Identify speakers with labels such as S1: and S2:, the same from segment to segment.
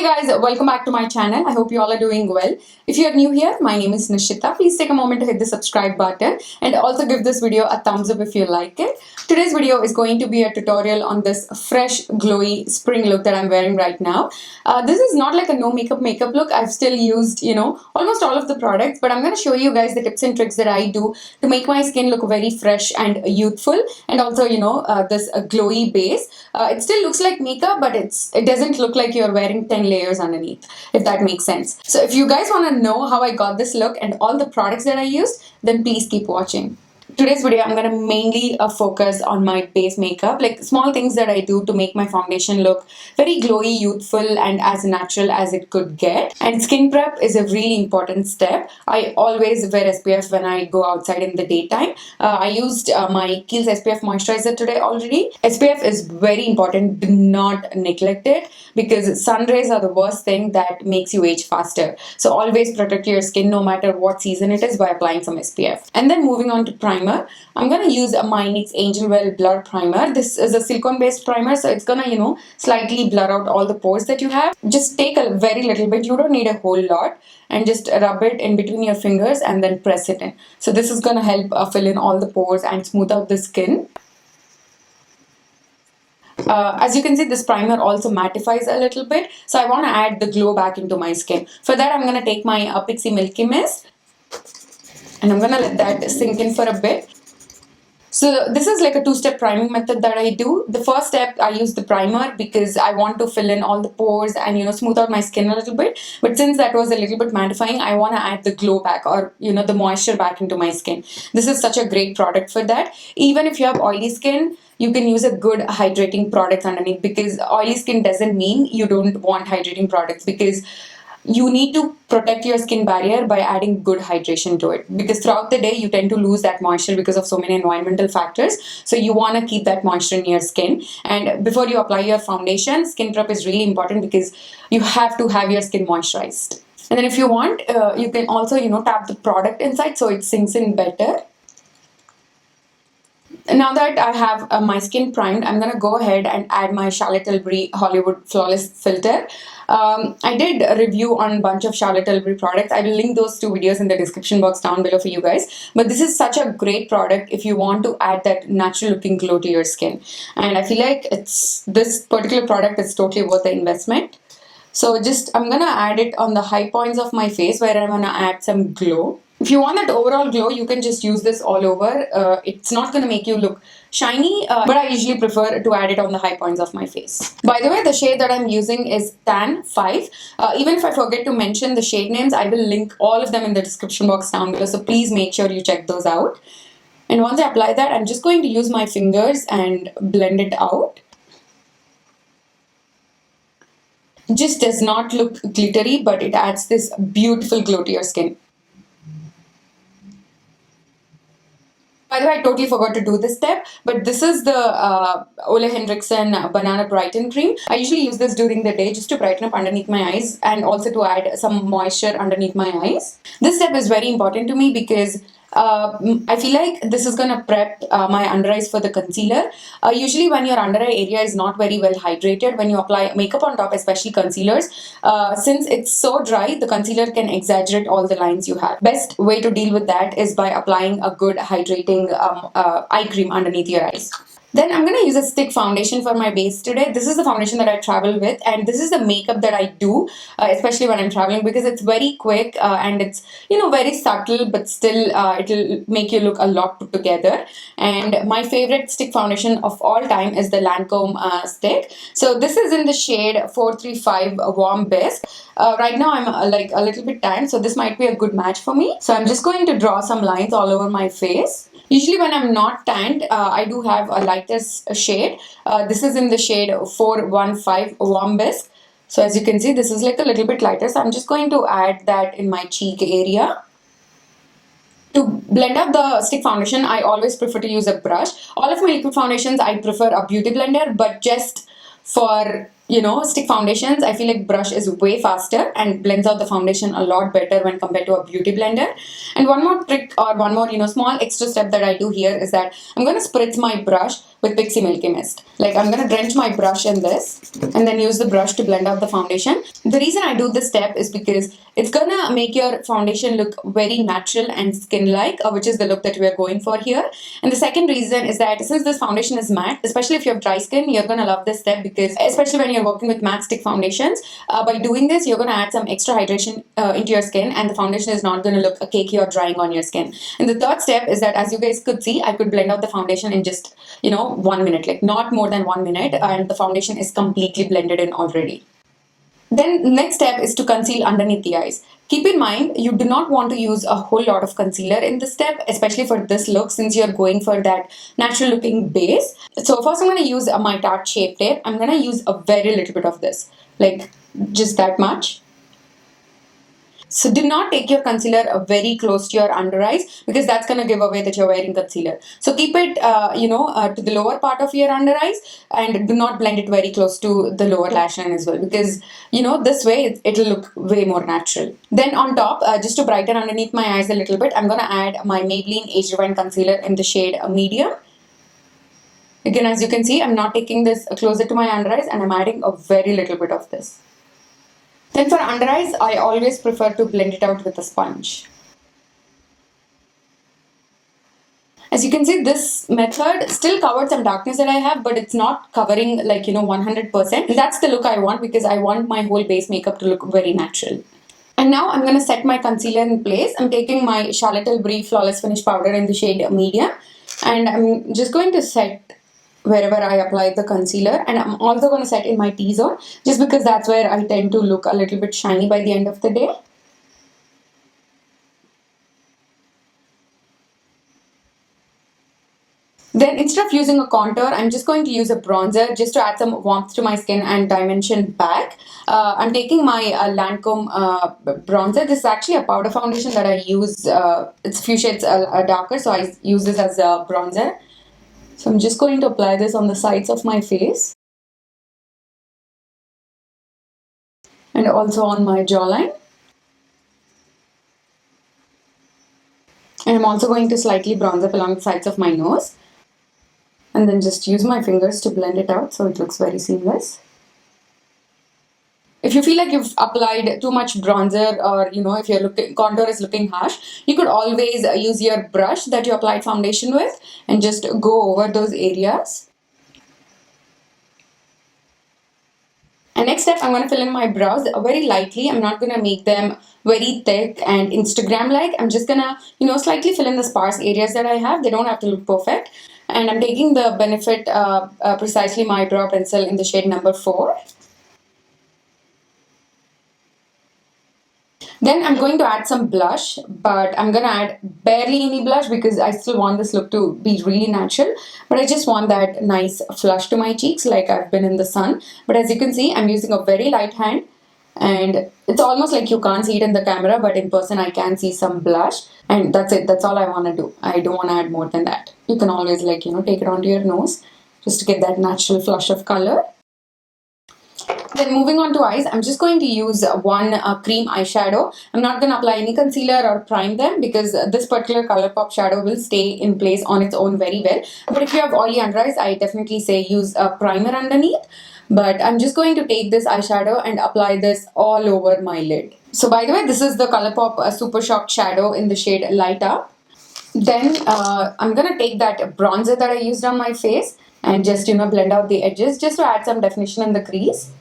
S1: guys, welcome back to my channel. I hope you all are doing well. If you are new here, my name is Nishitha. Please take a moment to hit the subscribe button and also give this video a thumbs up if you like it. Today's video is going to be a tutorial on this fresh glowy spring look that I'm wearing right now. This is not like a no makeup look. I've still used, almost all of the products, but I'm going to show you guys the tips and tricks that I do to make my skin look very fresh and youthful, and also, this glowy base. It still looks like makeup, but it doesn't look like you're wearing 10 layers underneath, if that makes sense. So if you guys want to know how I got this look and all the products that I used, then please keep watching. Today's video, I'm going to mainly focus on my base makeup, like small things that I do to make my foundation look very glowy, youthful, and as natural as it could get. And skin prep is a really important step. I always wear SPF when I go outside in the daytime. I used my Kiehl's SPF moisturizer today already. SPF is very important. Do not neglect it, because sun rays are the worst thing that makes you age faster. So always protect your skin no matter what season it is by applying some SPF. And then moving on to primer. I'm going to use my NYX Angel Well Blur Primer. This is a silicone based primer, so it's going to, slightly blur out all the pores that you have. Just take a very little bit, you don't need a whole lot, and just rub it in between your fingers and then press it in. So this is going to help fill in all the pores and smooth out the skin. As you can see, this primer also mattifies a little bit, so I want to add the glow back into my skin. For that, I'm going to take my Pixi Milky Mist and I'm going to let that sink in for a bit. So this is like a two-step priming method that I do. The first step, I use the primer because I want to fill in all the pores and smooth out my skin a little bit. But since that was a little bit mattifying, I want to add the glow back, or the moisture back into my skin. This is such a great product for that. Even if you have oily skin, you can use a good hydrating product underneath, because oily skin doesn't mean you don't want hydrating products, because you need to protect your skin barrier by adding good hydration to it, because throughout the day you tend to lose that moisture because of so many environmental factors. So you want to keep that moisture in your skin. And before you apply your foundation, skin prep is really important because you have to have your skin moisturized. And then if you want, you can also tap the product inside so it sinks in better. Now that I have my skin primed, I'm going to go ahead and add my Charlotte Tilbury Hollywood Flawless Filter. I did a review on a bunch of Charlotte Tilbury products. I will link those two videos in the description box down below for you guys. But this is such a great product if you want to add that natural looking glow to your skin. And I feel like this particular product is totally worth the investment. So I'm going to add it on the high points of my face where I'm going to add some glow. If you want that overall glow, you can just use this all over. It's not going to make you look shiny, but I usually prefer to add it on the high points of my face. By the way, the shade that I'm using is Tan 5. Even if I forget to mention the shade names, I will link all of them in the description box down below. So please make sure you check those out. And once I apply that, I'm just going to use my fingers and blend it out. It just does not look glittery, but it adds this beautiful glow to your skin. By the way, I totally forgot to do this step, but this is the Ole Henriksen Banana Brighten Cream. I usually use this during the day just to brighten up underneath my eyes and also to add some moisture underneath my eyes. This step is very important to me because I feel like this is going to prep my under eyes for the concealer. Usually when your under eye area is not very well hydrated, when you apply makeup on top, especially concealers, since it's so dry, the concealer can exaggerate all the lines you have. Best way to deal with that is by applying a good hydrating eye cream underneath your eyes. Then I'm going to use a stick foundation for my base today. This is the foundation that I travel with, and this is the makeup that I do, especially when I'm traveling, because it's very quick and it's, very subtle, but still it'll make you look a lot put together. And my favorite stick foundation of all time is the Lancome stick. So this is in the shade 435 Warm Bisque. Right now I'm like a little bit tan, so this might be a good match for me. So I'm just going to draw some lines all over my face. Usually when I'm not tanned, I do have a lightest shade. This is in the shade 415 Warm Bisque. So as you can see, this is like a little bit lighter. So I'm just going to add that in my cheek area. To blend up the stick foundation, I always prefer to use a brush. All of my liquid foundations, I prefer a beauty blender, but just for stick foundations, I feel like brush is way faster and blends out the foundation a lot better when compared to a beauty blender. And one more trick, or one more small extra step that I do here is that I'm going to spritz my brush with Pixie Milky Mist. Like, I'm gonna drench my brush in this and then use the brush to blend out the foundation. The reason I do this step is because it's gonna make your foundation look very natural and skin-like, which is the look that we are going for here. And the second reason is that since this foundation is matte, especially if you have dry skin, you're gonna love this step because especially when you're working with matte stick foundations, by doing this, you're gonna add some extra hydration into your skin, and the foundation is not gonna look cakey or drying on your skin. And the third step is that, as you guys could see, I could blend out the foundation in just 1 minute, like not more than 1 minute, and the foundation is completely blended in already. Then next step is to conceal underneath the eyes. Keep in mind, you do not want to use a whole lot of concealer in this step, especially for this look, since you're going for that natural looking base. So first I'm going to use my Tarte Shape Tape. I'm going to use a very little bit of this, like just that much. So do not take your concealer very close to your under eyes, because that's going to give away that you're wearing concealer. So keep it, to the lower part of your under eyes, and do not blend it very close to the lower lash line as well, because, this way it'll look way more natural. Then on top, just to brighten underneath my eyes a little bit, I'm going to add my Maybelline Age Rewind Concealer in the shade Medium. Again, as you can see, I'm not taking this closer to my under eyes, and I'm adding a very little bit of this. Then for under eyes, I always prefer to blend it out with a sponge. As you can see, this method still covered some darkness that I have, but it's not covering 100%. That's the look I want, because I want my whole base makeup to look very natural. And now I'm going to set my concealer in place. I'm taking my Charlotte Tilbury Flawless Finish Powder in the shade Medium, and I'm just going to set wherever I applied the concealer, and I'm also going to set in my T-zone, just because that's where I tend to look a little bit shiny by the end of the day. Then instead of using a contour, I'm just going to use a bronzer just to add some warmth to my skin and dimension back. I'm taking my Lancome bronzer. This is actually a powder foundation that I use. It's a few shades darker, so I use this as a bronzer. So I'm just going to apply this on the sides of my face and also on my jawline. And I'm also going to slightly bronze up along the sides of my nose, and then just use my fingers to blend it out so it looks very seamless. If you feel like you've applied too much bronzer, or if your contour is looking harsh, you could always use your brush that you applied foundation with and just go over those areas. And next step, I'm going to fill in my brows very lightly. I'm not going to make them very thick and Instagram-like. I'm just going to, slightly fill in the sparse areas that I have. They don't have to look perfect. And I'm taking the Benefit Precisely My Brow Pencil in the shade number 4. Then I'm going to add some blush, but I'm going to add barely any blush because I still want this look to be really natural. But I just want that nice flush to my cheeks like I've been in the sun. But as you can see, I'm using a very light hand, and it's almost like you can't see it in the camera, but in person I can see some blush. And that's it. That's all I want to do. I don't want to add more than that. You can always take it onto your nose just to get that natural flush of color. Then moving on to eyes, I'm just going to use one cream eyeshadow. I'm not going to apply any concealer or prime them because this particular ColourPop shadow will stay in place on its own very well. But if you have oily under eyes, I definitely say use a primer underneath. But I'm just going to take this eyeshadow and apply this all over my lid. So by the way, this is the ColourPop Super Shock shadow in the shade Light Up. Then I'm going to take that bronzer that I used on my face and just blend out the edges just to add some definition in the crease.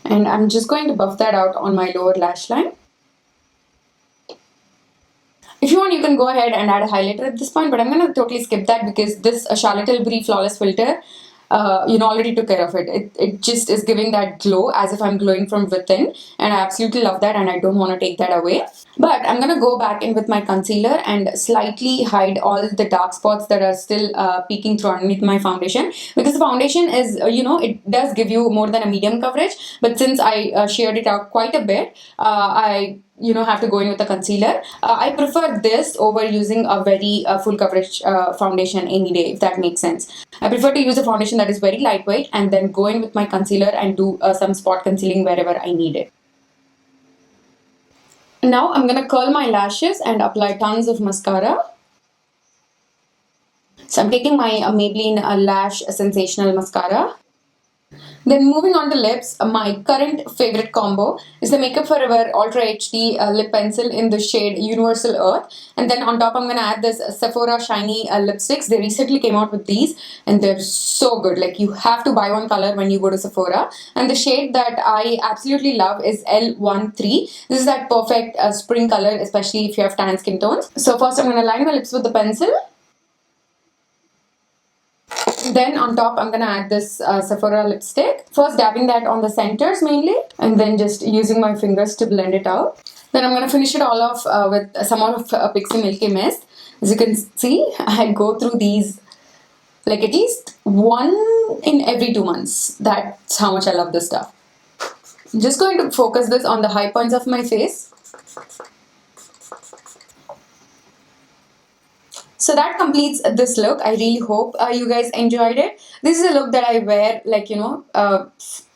S1: And I'm just going to buff that out on my lower lash line. If you want, you can go ahead and add a highlighter at this point, but I'm going to totally skip that because this Charlotte Tilbury Flawless Filter, already took care of it. It just is giving that glow as if I'm glowing from within, and I absolutely love that, and I don't want to take that away. But I'm going to go back in with my concealer and slightly hide all the dark spots that are still peeking through underneath my foundation, because the foundation is, it does give you more than a medium coverage, but since I sheared it out quite a bit, I have to go in with a concealer. I prefer this over using a very full coverage foundation any day, if that makes sense. I prefer to use a foundation that is very lightweight and then go in with my concealer and do some spot concealing wherever I need it. Now I'm going to curl my lashes and apply tons of mascara. So I'm taking my Maybelline Lash Sensational Mascara. Then moving on to lips, my current favorite combo is the Makeup Forever Ultra HD lip pencil in the shade Universal Earth. And then on top I'm going to add this Sephora Shiny lipsticks. They recently came out with these and they're so good. Like you have to buy one color when you go to Sephora. And the shade that I absolutely love is L13. This is that perfect spring color, especially if you have tan skin tones. So first I'm going to line my lips with the pencil. Then on top, I'm going to add this Sephora lipstick. First dabbing that on the centers mainly, and then just using my fingers to blend it out. Then I'm going to finish it all off with some of Pixie Milky Mist. As you can see, I go through these like at least one in every 2 months. That's how much I love this stuff. I'm just going to focus this on the high points of my face. So that completes this look. I really hope you guys enjoyed it. This is a look that I wear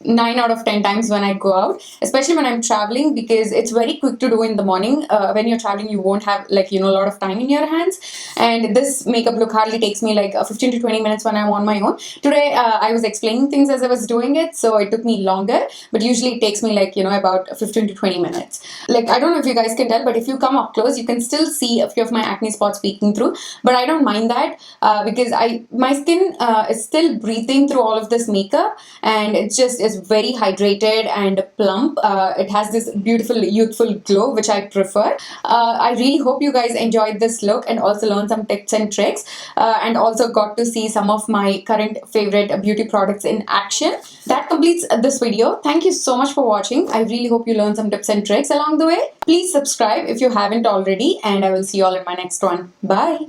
S1: 9 out of 10 times when I go out, especially when I'm traveling, because it's very quick to do in the morning. When you're traveling, you won't have a lot of time in your hands, and this makeup look hardly takes me 15 to 20 minutes when I'm on my own. Today I was explaining things as I was doing it, so it took me longer, but usually it takes me about 15 to 20 minutes. I don't know if you guys can tell, but if you come up close, you can still see a few of my acne spots peeking through, but I don't mind that because my skin is still breathing through all of this makeup, and it just is very hydrated and plump. It has this beautiful youthful glow, which I prefer. I really hope you guys enjoyed this look and also learned some tips and tricks, and also got to see some of my current favorite beauty products in action. That completes this video. Thank you so much for watching. I really hope you learned some tips and tricks along the way. Please subscribe if you haven't already, and I will see you all in my next one. Bye.